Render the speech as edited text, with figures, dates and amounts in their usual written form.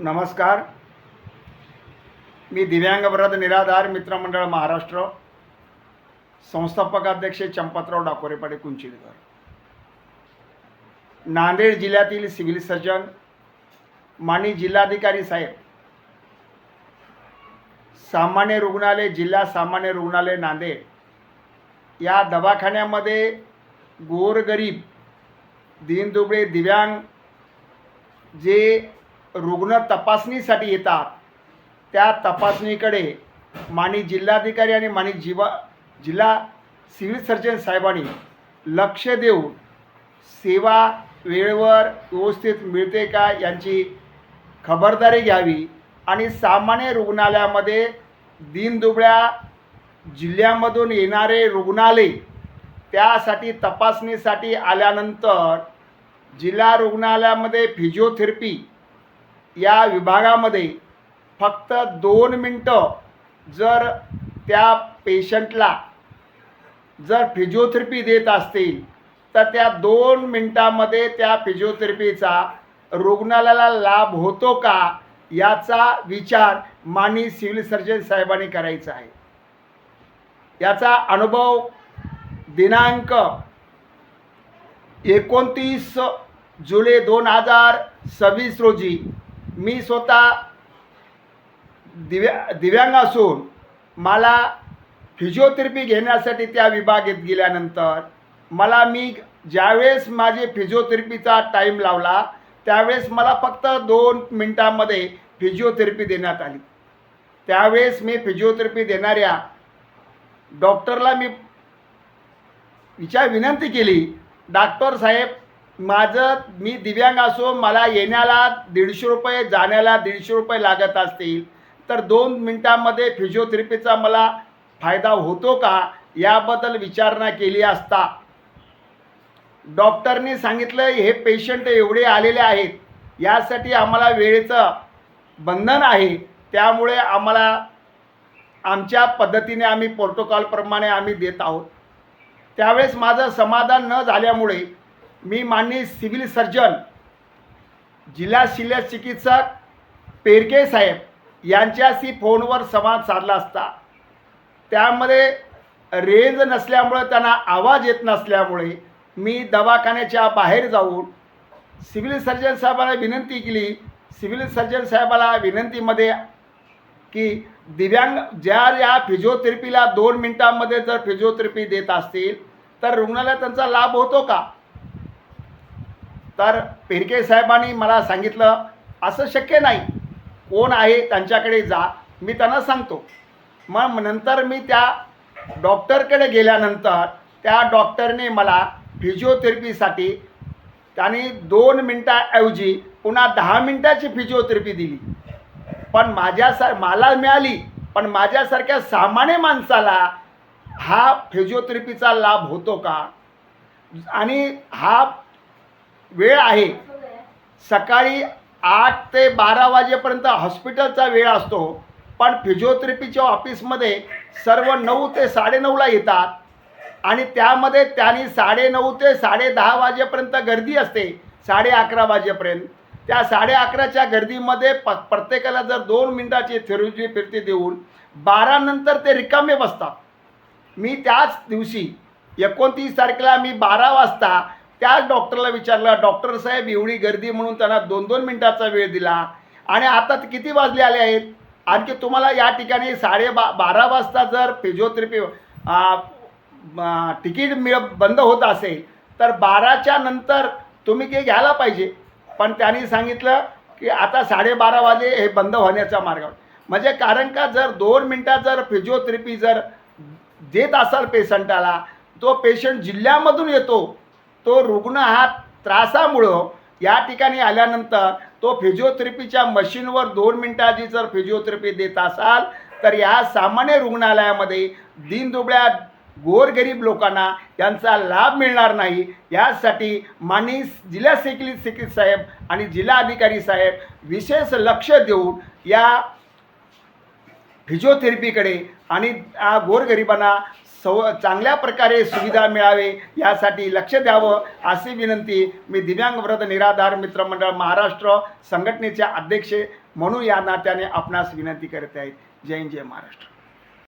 नमस्कार. मी दिव्यांग वरद निराधार मित्रमंडळ महाराष्ट्र संस्थापक अध्यक्ष चंपतराव डाकोरेपाडे कुंचिलकर. नांदेड जिल्ह्यातील सिव्हिल सर्जन माननीय जिल्हाधिकारी साहेब, सामान्य रुग्णालय जिल्हा सामान्य रुग्णालय नांदेड या दवाखान्यामध्ये गोरगरीब दीनदुबळे दिव्यांग जे रुग्ण तपासणीसाठी येतात त्या तपासणीकडे माननीय जिल्हाधिकारी आणि माननीय जिल्हा सिव्हिल सर्जन साहेबांनी लक्ष देऊन सेवा वेळेवर व्यवस्थित मिळते का यांची खबरदारी घ्यावी आणि सामान्य रुग्णालयामध्ये दीनदुबळ्या जिल्ह्यामधून येणारे रुग्णालय त्यासाठी तपासणीसाठी आल्यानंतर जिल्हा रुग्णालयामध्ये फिजिओथेरपी या विभागामध्ये फक्त 2 मिनटं जर त्या पेशंटला जर फिजिओथेरपी देत असतील तर त्या 2 मिनटामध्ये त्या फिजिओथेरपीचा रुग्णालयाला लाभ होतो का याचा विचार माननीय सिव्हिल सर्जन साहेबांनी करायचा आहे. याचा अनुभव दिनांक 29 जुलै 2026 रोजी मी स्वतः दिव्यांग असून मला फिजिओथेरपी घेण्यासाठी त्या विभागात गेल्यानंतर मी ज्यावेळेस माझे फिजिओथेरपीचा टाईम लावला त्यावेळेस मला फक्त 2 मिनटामध्ये फिजिओथेरपी देण्यात आली. त्यावेळेस मी फिजिओथेरपी देणाऱ्या डॉक्टरला विनंती केली, डॉक्टर साहेब मी दिव्यांग असो मला येण्याला 150 रुपये जाण्याला 150 रुपये लागत असतील तर 2 मिनटामध्ये फिजिओथेरपीचा मला फायदा होतो का याबद्दल विचारणा केली असता डॉक्टरनी सांगितलं हे पेशंट एवढे आलेले आहेत यासाठी आम्हाला वेळेचं बंधन आहे, त्यामुळे आम्हाला आमच्या पद्धतीने आम्ही प्रोटोकॉलप्रमाणे आम्ही देत आहोत. त्यावेळेस माझं समाधान न झाल्यामुळे मी माननीय सिव्हिल सर्जन जिल्हा शल्य चिकित्सक पेरके साहेब यांच्याशी फोनवर संवाद साधला असता त्यामध्ये रेंज नसल्यामुळे त्यांना आवाज येत नसल्यामुळे मी दवाखान्याच्या बाहेर जाऊन सिव्हिल सर्जन साहेबांना विनंती केली. सिव्हिल सर्जन साहेबाला विनंतीमध्ये की दिव्यांग या फिजिओथेरपीला 2 मिनटामध्ये जर फिजिओथेरपी देत असतील तर रुग्णालयात त्यांचा लाभ होतो का. तर पेरके साहेबांनी मला सांगितलं असं शक्य नाही, कोण आहे त्यांच्याकडे जा, मी त्यांना सांगतो. मग नंतर मी त्या डॉक्टरकडे गेल्यानंतर त्या डॉक्टरने मला फिजिओथेरपीसाठी त्यांनी 2 मिनटाऐवजी पुन्हा 10 मिनटाची फिजिओथेरपी दिली. पण मला मिळाली, पण माझ्यासारख्या सामान्य माणसाला हा फिजिओथेरपीचा लाभ होतो का. आणि हा वेळ आहे सकाळी 8 ते 12 वाजेपर्यंत हॉस्पिटलचा वेळ असतो, पण फिजिओथेरपीच्या ऑफिसमध्ये सर्व 9 ते 9:30ला येतात आणि त्यामध्ये त्यांनी 9:30 ते 10:30 वाजेपर्यंत गर्दी असते, 11:30 वाजेपर्यंत. त्या 11:30च्या गर्दीमध्ये प्रत्येकाला जर 2 मिनटाची फिरती देऊन 12 नंतर ते रिकामे बसतात. मी त्याच दिवशी 29 तारखेला मी 12 वाजता त्याच डॉक्टरला विचारलं, डॉक्टर साहेब एवढी गर्दी म्हणून त्यांना 2-2 मिनटाचा वेळ दिला आणि आता किती वाजले आले आहेत, आणखी तुम्हाला या ठिकाणी 12:30 वाजता जर फिजिओथेरपी तिकीट बंद होत असेल तर 12च्या नंतर तुम्ही ते घ्यायला पाहिजे. पण त्यांनी सांगितलं की आता 12:30 वाजे हे बंद होण्याचा मार्ग. म्हणजे कारण का जर 2 मिनटात जर फिजिओथेरपी जर देत असाल पेशंटाला, तो पेशंट जिल्ह्यामधून येतो, तो रुग्ण हा त्रासामुळं या ठिकाणी आल्यानंतर तो फिजिओथेरपीच्या मशीनवर 2 मिनटाची जर फिजिओथेरपी देत असाल तर या सामान्य रुग्णालयामध्ये दीनदुबळ्या गोरगरीब लोकांना यांचा लाभ मिळणार नाही. यासाठी माननीय जिल्हा चिकित्सक साहेब आणि जिल्हाधिकारी साहेब विशेष लक्ष देऊन या फिजिओथेरपीकडे आणि गोरगरिबांना चांगल्या प्रकारे सुविधा मिळावे यासाठी लक्ष द्यावं अशी विनंती मी दिव्यांग वृद्ध निराधार मित्रमंडळ महाराष्ट्र संघटनेचे अध्यक्ष म्हणून या नात्याने आपणास विनंती करत आहेत. जय हिंद, जय महाराष्ट्र.